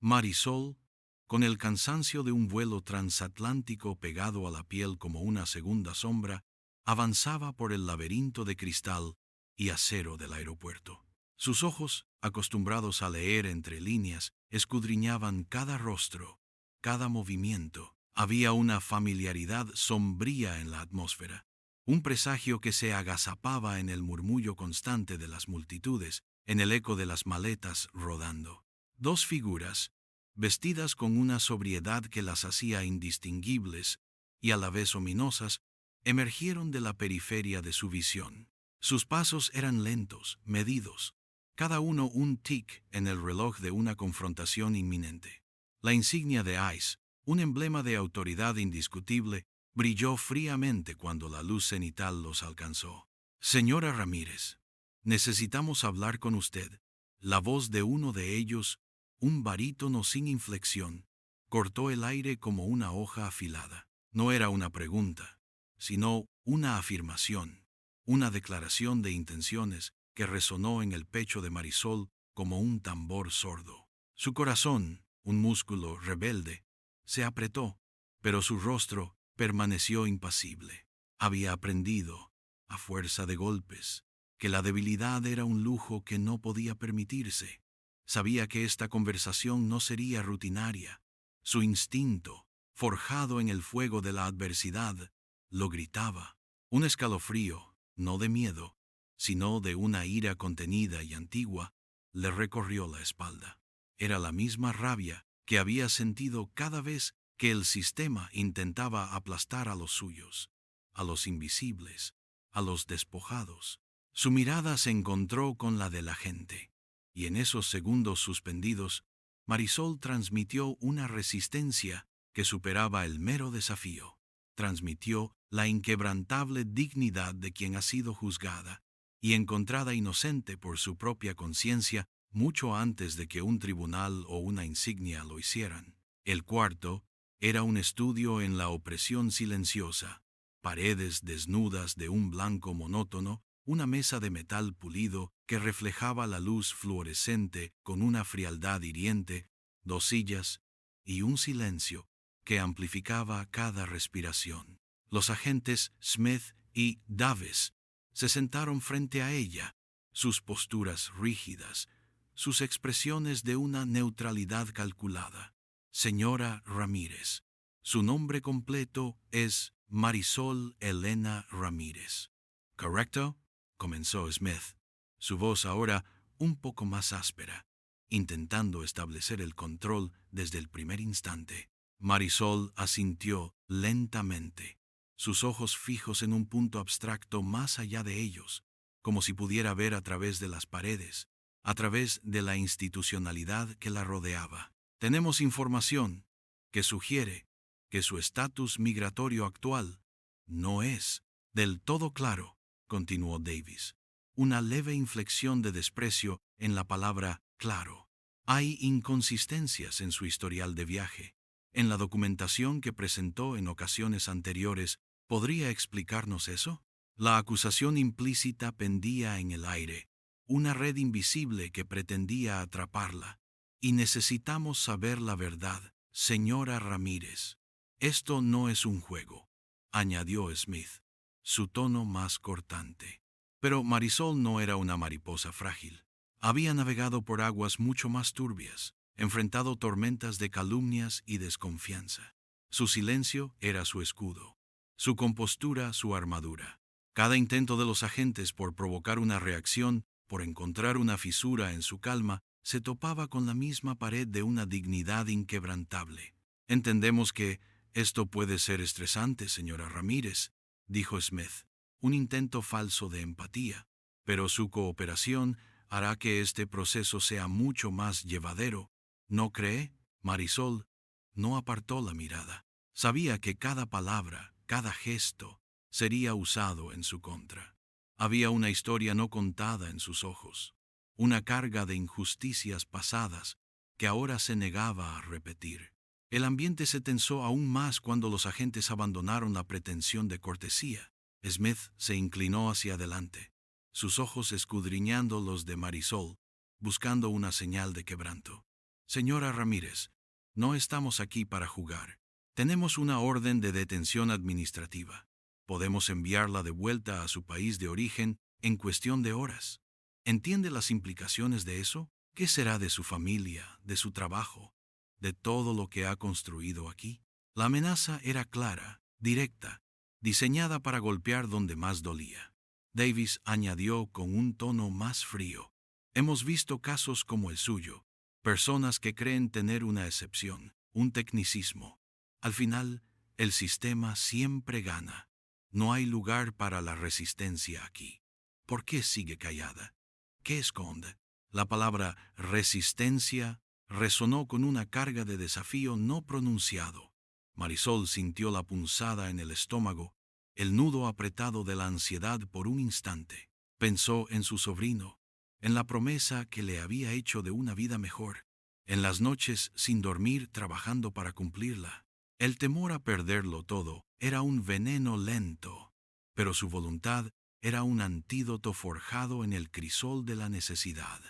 Marisol, con el cansancio de un vuelo transatlántico pegado a la piel como una segunda sombra, avanzaba por el laberinto de cristal y acero del aeropuerto. Sus ojos, acostumbrados a leer entre líneas, escudriñaban cada rostro, cada movimiento. Había una familiaridad sombría en la atmósfera, un presagio que se agazapaba en el murmullo constante de las multitudes, en el eco de las maletas rodando. Dos figuras, vestidas con una sobriedad que las hacía indistinguibles y a la vez ominosas, emergieron de la periferia de su visión. Sus pasos eran lentos, medidos, cada uno un tic en el reloj de una confrontación inminente. La insignia de ICE, un emblema de autoridad indiscutible, brilló fríamente cuando la luz cenital los alcanzó. Señora Ramírez, necesitamos hablar con usted. La voz de uno de ellos, un barítono sin inflexión, cortó el aire como una hoja afilada. No era una pregunta, sino una afirmación, una declaración de intenciones que resonó en el pecho de Marisol como un tambor sordo. Su corazón, un músculo rebelde, se apretó, pero su rostro permaneció impasible. Había aprendido, a fuerza de golpes, que la debilidad era un lujo que no podía permitirse. Sabía que esta conversación no sería rutinaria. Su instinto, forjado en el fuego de la adversidad, lo gritaba. Un escalofrío, no de miedo, sino de una ira contenida y antigua, le recorrió la espalda. Era la misma rabia que había sentido cada vez que el sistema intentaba aplastar a los suyos, a los invisibles, a los despojados. Su mirada se encontró con la de la gente, y en esos segundos suspendidos, Marisol transmitió una resistencia que superaba el mero desafío. Transmitió la inquebrantable dignidad de quien ha sido juzgada y encontrada inocente por su propia conciencia mucho antes de que un tribunal o una insignia lo hicieran. El cuarto era un estudio en la opresión silenciosa, paredes desnudas de un blanco monótono, una mesa de metal pulido que reflejaba la luz fluorescente con una frialdad hiriente, dos sillas y un silencio que amplificaba cada respiración. Los agentes Smith y Davis se sentaron frente a ella, sus posturas rígidas, sus expresiones de una neutralidad calculada. Señora Ramírez. Su nombre completo es Marisol Elena Ramírez. ¿Correcto?, comenzó Smith, su voz ahora un poco más áspera, intentando establecer el control desde el primer instante. Marisol asintió lentamente, sus ojos fijos en un punto abstracto más allá de ellos, como si pudiera ver a través de las paredes, a través de la institucionalidad que la rodeaba. Tenemos información que sugiere que su estatus migratorio actual no es del todo claro, continuó Davis. Una leve inflexión de desprecio en la palabra claro. Hay inconsistencias en su historial de viaje. En la documentación que presentó en ocasiones anteriores, ¿podría explicarnos eso? La acusación implícita pendía en el aire, una red invisible que pretendía atraparla. Y necesitamos saber la verdad, señora Ramírez. Esto no es un juego, añadió Smith, su tono más cortante. Pero Marisol no era una mariposa frágil. Había navegado por aguas mucho más turbias, enfrentado tormentas de calumnias y desconfianza. Su silencio era su escudo, su compostura su armadura. Cada intento de los agentes por provocar una reacción, por encontrar una fisura en su calma, se topaba con la misma pared de una dignidad inquebrantable. Entendemos que esto puede ser estresante, señora Ramírez, dijo Smith, un intento falso de empatía, pero su cooperación hará que este proceso sea mucho más llevadero. ¿No cree? Marisol no apartó la mirada. Sabía que cada palabra, cada gesto, sería usado en su contra. Había una historia no contada en sus ojos, una carga de injusticias pasadas que ahora se negaba a repetir. El ambiente se tensó aún más cuando los agentes abandonaron la pretensión de cortesía. Smith se inclinó hacia adelante, sus ojos escudriñando los de Marisol, buscando una señal de quebranto. Señora Ramírez, no estamos aquí para jugar. Tenemos una orden de detención administrativa. Podemos enviarla de vuelta a su país de origen en cuestión de horas. ¿Entiende las implicaciones de eso? ¿Qué será de su familia, de su trabajo, de todo lo que ha construido aquí? La amenaza era clara, directa, diseñada para golpear donde más dolía. Davis añadió con un tono más frío: hemos visto casos como el suyo, personas que creen tener una excepción, un tecnicismo. Al final, el sistema siempre gana. No hay lugar para la resistencia aquí. ¿Por qué sigue callada? ¿Qué esconde? La palabra resistencia resonó con una carga de desafío no pronunciado. Marisol sintió la punzada en el estómago, el nudo apretado de la ansiedad por un instante. Pensó en su sobrino, en la promesa que le había hecho de una vida mejor, en las noches sin dormir trabajando para cumplirla. El temor a perderlo todo era un veneno lento, pero su voluntad era un antídoto forjado en el crisol de la necesidad.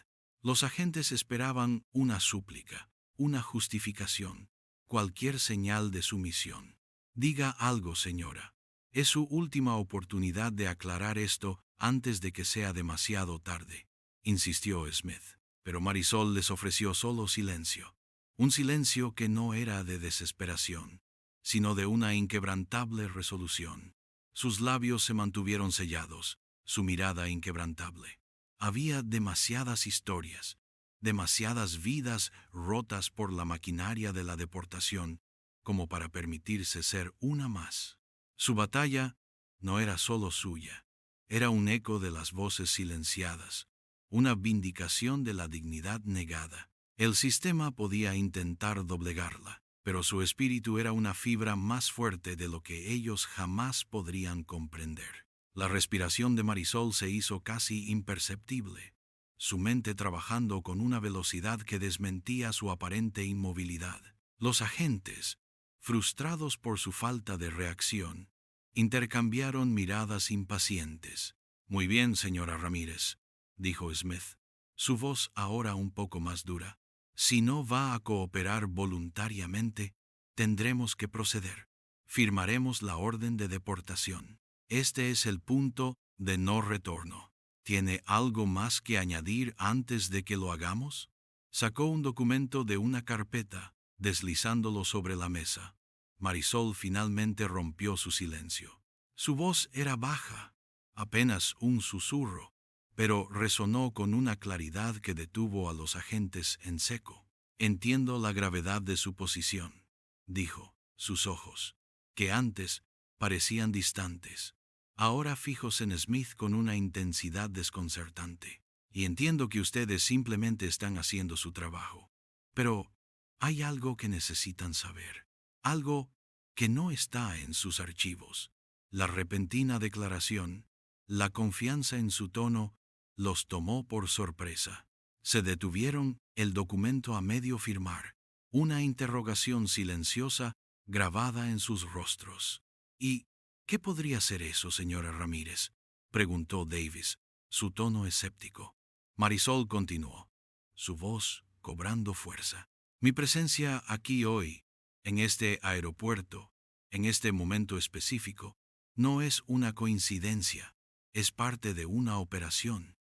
Los agentes esperaban una súplica, una justificación, cualquier señal de sumisión. Diga algo, señora. Es su última oportunidad de aclarar esto antes de que sea demasiado tarde, insistió Smith. Pero Marisol les ofreció solo silencio. Un silencio que no era de desesperación, sino de una inquebrantable resolución. Sus labios se mantuvieron sellados, su mirada inquebrantable. Había demasiadas historias, demasiadas vidas rotas por la maquinaria de la deportación, como para permitirse ser una más. Su batalla no era solo suya, era un eco de las voces silenciadas, una vindicación de la dignidad negada. El sistema podía intentar doblegarla, pero su espíritu era una fibra más fuerte de lo que ellos jamás podrían comprender. La respiración de Marisol se hizo casi imperceptible, su mente trabajando con una velocidad que desmentía su aparente inmovilidad. Los agentes, frustrados por su falta de reacción, intercambiaron miradas impacientes. Muy bien, señora Ramírez, dijo Smith, su voz ahora un poco más dura. Si no va a cooperar voluntariamente, tendremos que proceder. Firmaremos la orden de deportación. Este es el punto de no retorno. ¿Tiene algo más que añadir antes de que lo hagamos? Sacó un documento de una carpeta, deslizándolo sobre la mesa. Marisol finalmente rompió su silencio. Su voz era baja, apenas un susurro, pero resonó con una claridad que detuvo a los agentes en seco. Entiendo la gravedad de su posición, dijo. Sus ojos, que antes parecían distantes, ahora fijos en Smith con una intensidad desconcertante. Y entiendo que ustedes simplemente están haciendo su trabajo. Pero hay algo que necesitan saber, algo que no está en sus archivos. La repentina declaración, la confianza en su tono, los tomó por sorpresa. Se detuvieron, el documento a medio firmar, una interrogación silenciosa grabada en sus rostros. ¿Y qué podría ser eso, señora Ramírez?, preguntó Davis, su tono escéptico. Marisol continuó, su voz cobrando fuerza. Mi presencia aquí hoy, en este aeropuerto, en este momento específico, no es una coincidencia, es parte de una operación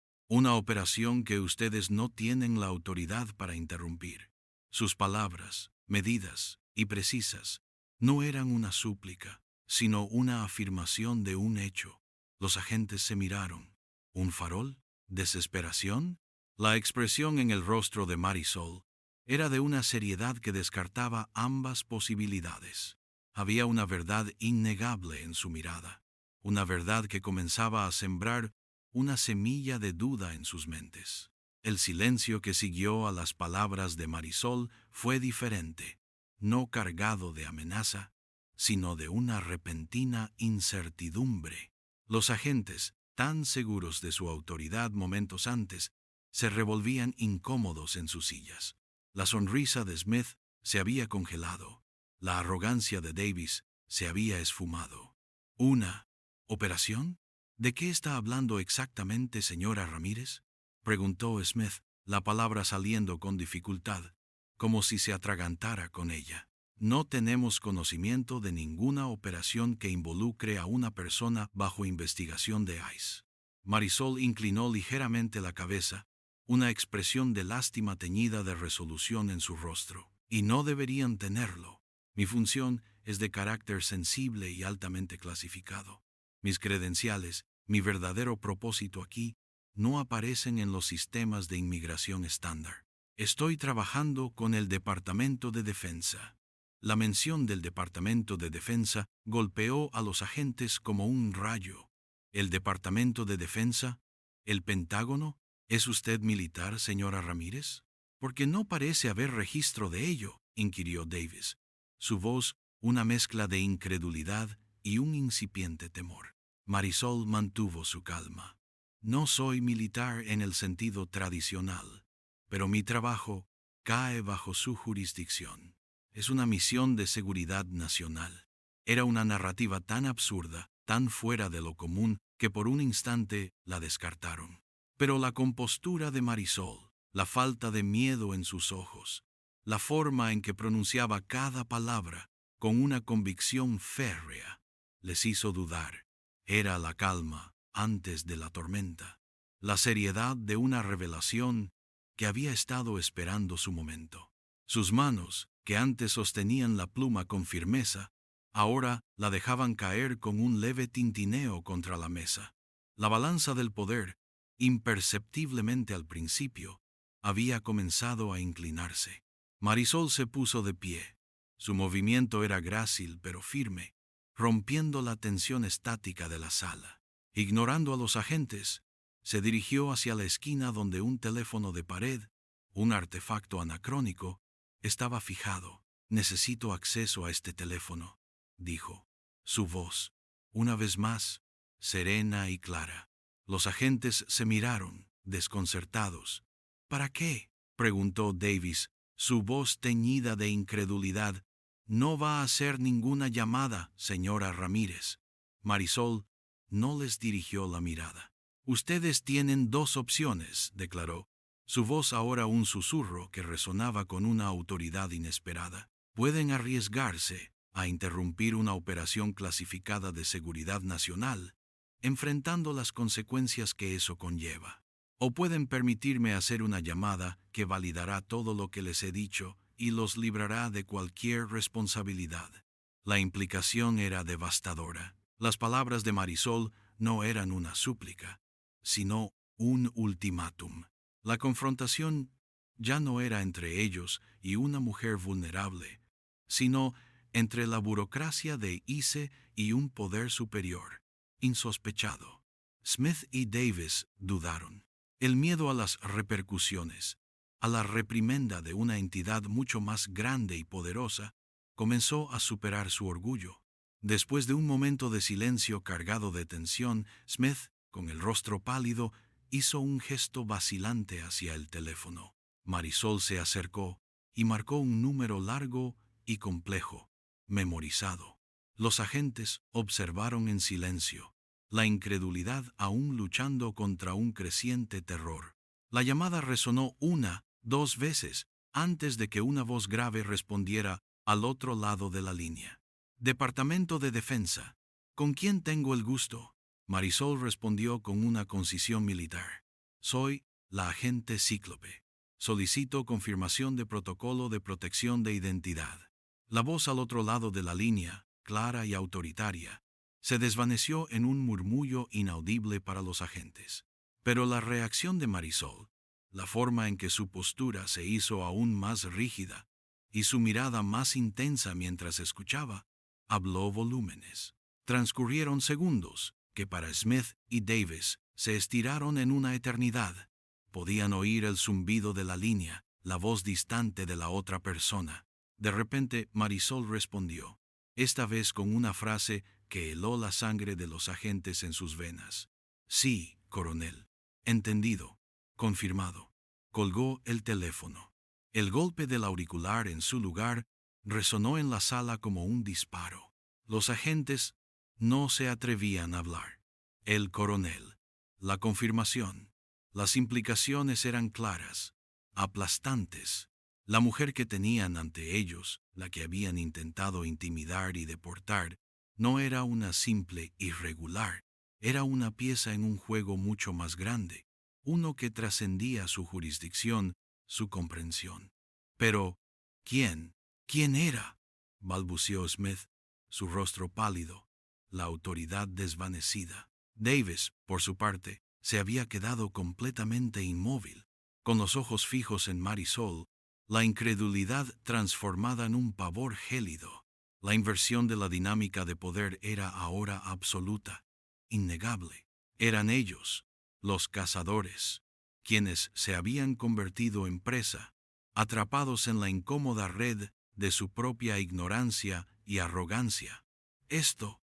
que ustedes no tienen la autoridad para interrumpir. Sus palabras, medidas y precisas, no eran una súplica, sino una afirmación de un hecho. Los agentes se miraron. ¿Un farol? ¿Desesperación? La expresión en el rostro de Marisol era de una seriedad que descartaba ambas posibilidades. Había una verdad innegable en su mirada, una verdad que comenzaba a sembrar una semilla de duda en sus mentes. El silencio que siguió a las palabras de Marisol fue diferente, no cargado de amenaza, sino de una repentina incertidumbre. Los agentes, tan seguros de su autoridad momentos antes, se revolvían incómodos en sus sillas. La sonrisa de Smith se había congelado. La arrogancia de Davis se había esfumado. ¿Una operación? ¿De qué está hablando exactamente, señora Ramírez?, preguntó Smith, la palabra saliendo con dificultad. como si se atragantara con ella. No tenemos conocimiento de ninguna operación que involucre a una persona bajo investigación de ICE. Marisol inclinó ligeramente la cabeza, una expresión de lástima teñida de resolución en su rostro. Y no deberían tenerlo. Mi función es de carácter sensible y altamente clasificado. Mis credenciales, mi verdadero propósito aquí, no aparecen en los sistemas de inmigración estándar. Estoy trabajando con el Departamento de Defensa. La mención del Departamento de Defensa golpeó a los agentes como un rayo. ¿El Departamento de Defensa? ¿El Pentágono? ¿Es usted militar, señora Ramírez? Porque no parece haber registro de ello, inquirió Davis. Su voz, una mezcla de incredulidad y un incipiente temor. Marisol mantuvo su calma. No soy militar en el sentido tradicional, pero mi trabajo cae bajo su jurisdicción. Es una misión de seguridad nacional. Era una narrativa tan absurda, tan fuera de lo común, que por un instante la descartaron. Pero la compostura de Marisol, la falta de miedo en sus ojos, la forma en que pronunciaba cada palabra con una convicción férrea, les hizo dudar. Era la calma antes de la tormenta, la seriedad de una revelación que había estado esperando su momento. Sus manos, que antes sostenían la pluma con firmeza, ahora la dejaban caer con un leve tintineo contra la mesa. La balanza del poder, imperceptiblemente al principio, había comenzado a inclinarse. Marisol se puso de pie. Su movimiento era grácil pero firme, rompiendo la tensión estática de la sala. Ignorando a los agentes, se dirigió hacia la esquina donde un teléfono de pared, un artefacto anacrónico, estaba fijado. Necesito acceso a este teléfono, dijo. Su voz, una vez más, serena y clara. Los agentes se miraron, desconcertados. ¿Para qué?, preguntó Davis, su voz teñida de incredulidad. No va a hacer ninguna llamada, señora Ramírez. Marisol no les dirigió la mirada. Ustedes tienen dos opciones, declaró, su voz ahora un susurro que resonaba con una autoridad inesperada. Pueden arriesgarse a interrumpir una operación clasificada de seguridad nacional, enfrentando las consecuencias que eso conlleva. O pueden permitirme hacer una llamada que validará todo lo que les he dicho y los librará de cualquier responsabilidad. La implicación era devastadora. Las palabras de Marisol no eran una súplica, sino un ultimátum. La confrontación ya no era entre ellos y una mujer vulnerable, sino entre la burocracia de ICE y un poder superior, insospechado. Smith y Davis dudaron. El miedo a las repercusiones, a la reprimenda de una entidad mucho más grande y poderosa, comenzó a superar su orgullo. Después de un momento de silencio cargado de tensión, Smith, con el rostro pálido, hizo un gesto vacilante hacia el teléfono. Marisol se acercó y marcó un número largo y complejo, memorizado. Los agentes observaron en silencio, la incredulidad aún luchando contra un creciente terror. La llamada resonó 1, 2 veces, antes de que una voz grave respondiera al otro lado de la línea. Departamento de Defensa. ¿Con quién tengo el gusto? Marisol respondió con una concisión militar. Soy la agente Cíclope. Solicito confirmación de protocolo de protección de identidad. La voz al otro lado de la línea, clara y autoritaria, se desvaneció en un murmullo inaudible para los agentes. Pero la reacción de Marisol, la forma en que su postura se hizo aún más rígida y su mirada más intensa mientras escuchaba, habló volúmenes. Transcurrieron segundos que para Smith y Davis se estiraron en una eternidad. Podían oír el zumbido de la línea, la voz distante de la otra persona. De repente Marisol respondió, esta vez con una frase que heló la sangre de los agentes en sus venas. Sí, coronel. Entendido. Confirmado. Colgó el teléfono. El golpe del auricular en su lugar resonó en la sala como un disparo. Los agentes no se atrevían a hablar. El coronel. La confirmación. Las implicaciones eran claras, aplastantes. La mujer que tenían ante ellos, la que habían intentado intimidar y deportar, no era una simple irregular, era una pieza en un juego mucho más grande, uno que trascendía su jurisdicción, su comprensión. Pero, ¿quién? ¿Quién era? Balbuceó Smith, su rostro pálido, la autoridad desvanecida. Davis, por su parte, se había quedado completamente inmóvil, con los ojos fijos en Marisol, la incredulidad transformada en un pavor gélido. La inversión de la dinámica de poder era ahora absoluta, innegable. Eran ellos, los cazadores, quienes se habían convertido en presa, atrapados en la incómoda red de su propia ignorancia y arrogancia. Esto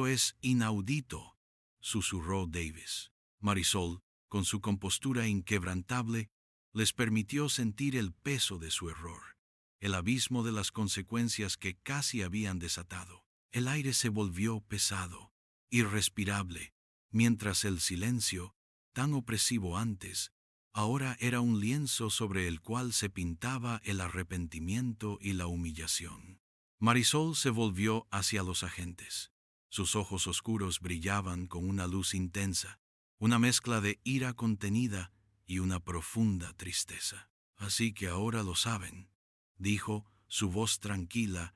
es inaudito, susurró Davis. Marisol, con su compostura inquebrantable, les permitió sentir el peso de su error, el abismo de las consecuencias que casi habían desatado. El aire se volvió pesado, irrespirable, mientras el silencio, tan opresivo antes, ahora era un lienzo sobre el cual se pintaba el arrepentimiento y la humillación. Marisol se volvió hacia los agentes. Sus ojos oscuros brillaban con una luz intensa, una mezcla de ira contenida y una profunda tristeza. Así que ahora lo saben, dijo, su voz tranquila,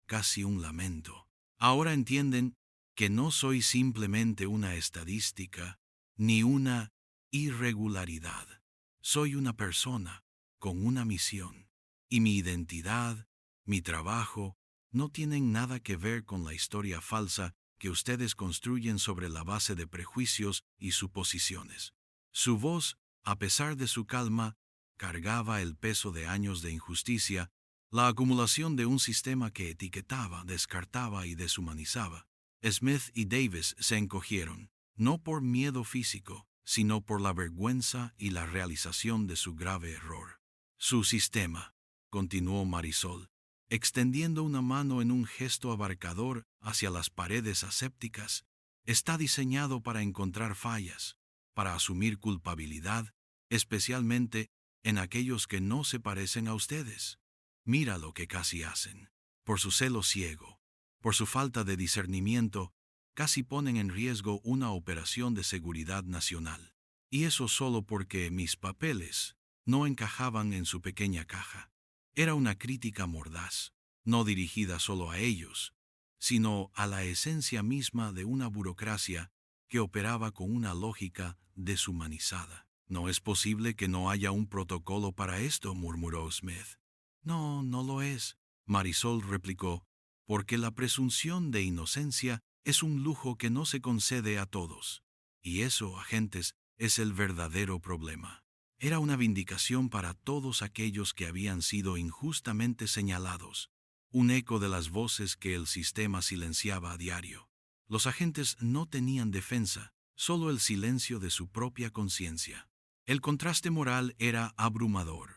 casi un lamento. Ahora entienden que no soy simplemente una estadística, ni una irregularidad. Soy una persona con una misión, y mi identidad, mi trabajo, no tienen nada que ver con la historia falsa que ustedes construyen sobre la base de prejuicios y suposiciones. Su voz, a pesar de su calma, cargaba el peso de años de injusticia, la acumulación de un sistema que etiquetaba, descartaba y deshumanizaba. Smith y Davis se encogieron, no por miedo físico, sino por la vergüenza y la realización de su grave error. Su sistema, continuó Marisol, extendiendo una mano en un gesto abarcador hacia las paredes asépticas, está diseñado para encontrar fallas, para asumir culpabilidad, especialmente en aquellos que no se parecen a ustedes. Mira lo que casi hacen. Por su celo ciego, por su falta de discernimiento, casi ponen en riesgo una operación de seguridad nacional. Y eso solo porque mis papeles no encajaban en su pequeña caja. Era una crítica mordaz, no dirigida solo a ellos, sino a la esencia misma de una burocracia que operaba con una lógica deshumanizada. No es posible que no haya un protocolo para esto, murmuró Smith. No, no lo es, Marisol replicó, porque la presunción de inocencia es un lujo que no se concede a todos. Y eso, agentes, es el verdadero problema. Era una vindicación para todos aquellos que habían sido injustamente señalados, un eco de las voces que el sistema silenciaba a diario. Los agentes no tenían defensa, solo el silencio de su propia conciencia. El contraste moral era abrumador.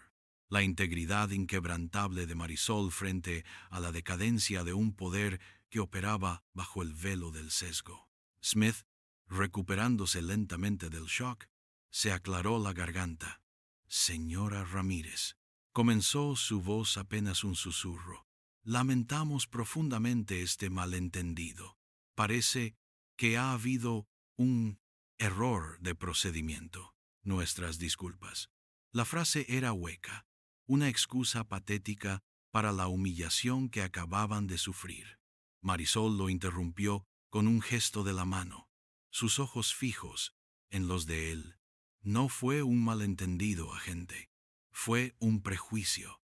La integridad inquebrantable de Marisol frente a la decadencia de un poder que operaba bajo el velo del sesgo. Smith, recuperándose lentamente del shock, se aclaró la garganta. Señora Ramírez, comenzó su voz apenas un susurro. Lamentamos profundamente este malentendido. Parece que ha habido un error de procedimiento. Nuestras disculpas. La frase era hueca, una excusa patética para la humillación que acababan de sufrir. Marisol lo interrumpió con un gesto de la mano, sus ojos fijos en los de él. No fue un malentendido, agente. Fue un prejuicio,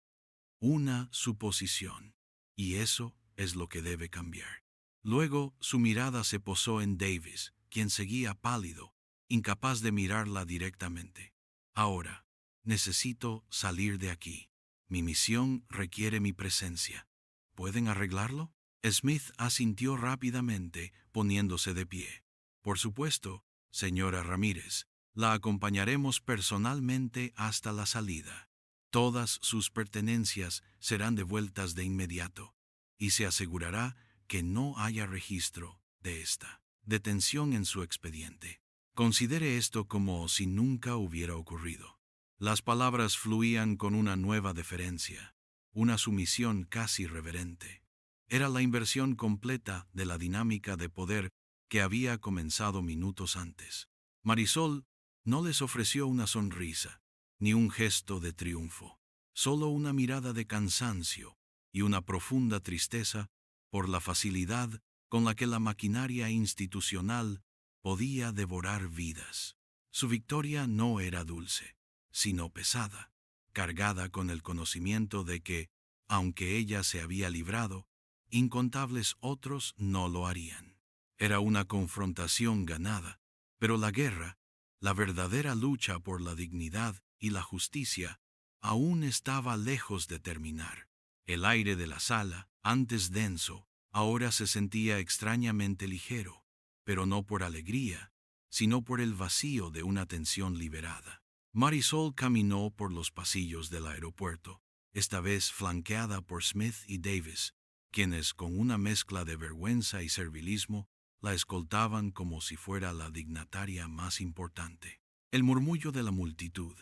una suposición. Y eso es lo que debe cambiar. Luego su mirada se posó en Davis, quien seguía pálido, incapaz de mirarla directamente. Ahora, necesito salir de aquí. Mi misión requiere mi presencia. ¿Pueden arreglarlo? Smith asintió rápidamente, poniéndose de pie. Por supuesto, señora Ramírez, la acompañaremos personalmente hasta la salida. Todas sus pertenencias serán devueltas de inmediato, y se asegurará que no haya registro de esta detención en su expediente. Considere esto como si nunca hubiera ocurrido. Las palabras fluían con una nueva deferencia, una sumisión casi reverente. Era la inversión completa de la dinámica de poder que había comenzado minutos antes. Marisol no les ofreció una sonrisa, ni un gesto de triunfo, solo una mirada de cansancio y una profunda tristeza por la facilidad con la que la maquinaria institucional podía devorar vidas. Su victoria no era dulce, sino pesada, cargada con el conocimiento de que, aunque ella se había librado, incontables otros no lo harían. Era una confrontación ganada, pero la guerra, la verdadera lucha por la dignidad y la justicia, aún estaba lejos de terminar. El aire de la sala, antes denso, ahora se sentía extrañamente ligero, pero no por alegría, sino por el vacío de una tensión liberada. Marisol caminó por los pasillos del aeropuerto, esta vez flanqueada por Smith y Davis, quienes, con una mezcla de vergüenza y servilismo, la escoltaban como si fuera la dignataria más importante. El murmullo de la multitud,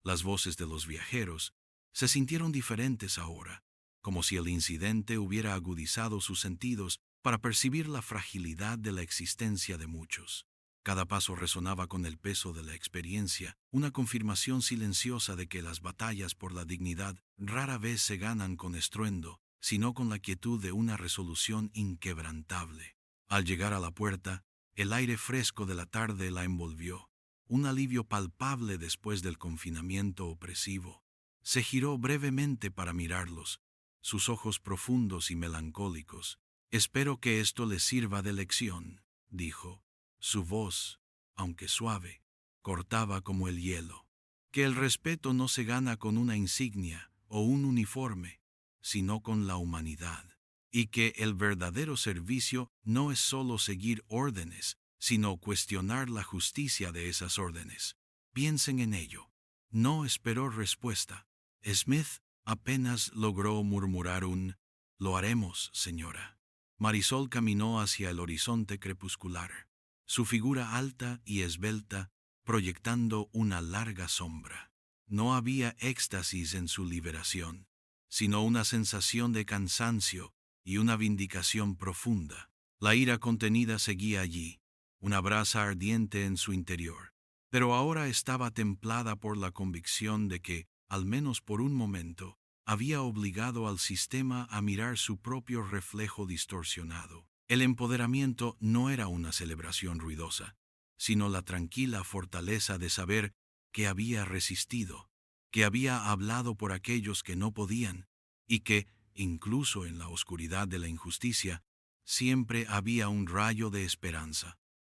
las voces de los viajeros, se sintieron diferentes ahora, como si el incidente hubiera agudizado sus sentidos para percibir la fragilidad de la existencia de muchos. Cada paso resonaba con el peso de la experiencia, una confirmación silenciosa de que las batallas por la dignidad rara vez se ganan con estruendo, sino con la quietud de una resolución inquebrantable. Al llegar a la puerta, el aire fresco de la tarde la envolvió, un alivio palpable después del confinamiento opresivo. Se giró brevemente para mirarlos, sus ojos profundos y melancólicos. «Espero que esto les sirva de lección», dijo. Su voz, aunque suave, cortaba como el hielo. Que el respeto no se gana con una insignia o un uniforme, sino con la humanidad. Y que el verdadero servicio no es solo seguir órdenes, sino cuestionar la justicia de esas órdenes. Piensen en ello. No esperó respuesta. Smith apenas logró murmurar un «Lo haremos, señora». Marisol caminó hacia el horizonte crepuscular, su figura alta y esbelta proyectando una larga sombra. No había éxtasis en su liberación, sino una sensación de cansancio y una vindicación profunda. La ira contenida seguía allí, una brasa ardiente en su interior, pero ahora estaba templada por la convicción de que, al menos por un momento, había obligado al sistema a mirar su propio reflejo distorsionado. El empoderamiento no era una celebración ruidosa, sino la tranquila fortaleza de saber que había resistido, que había hablado por aquellos que no podían, y que, incluso en la oscuridad de la injusticia, siempre había un rayo de esperanza.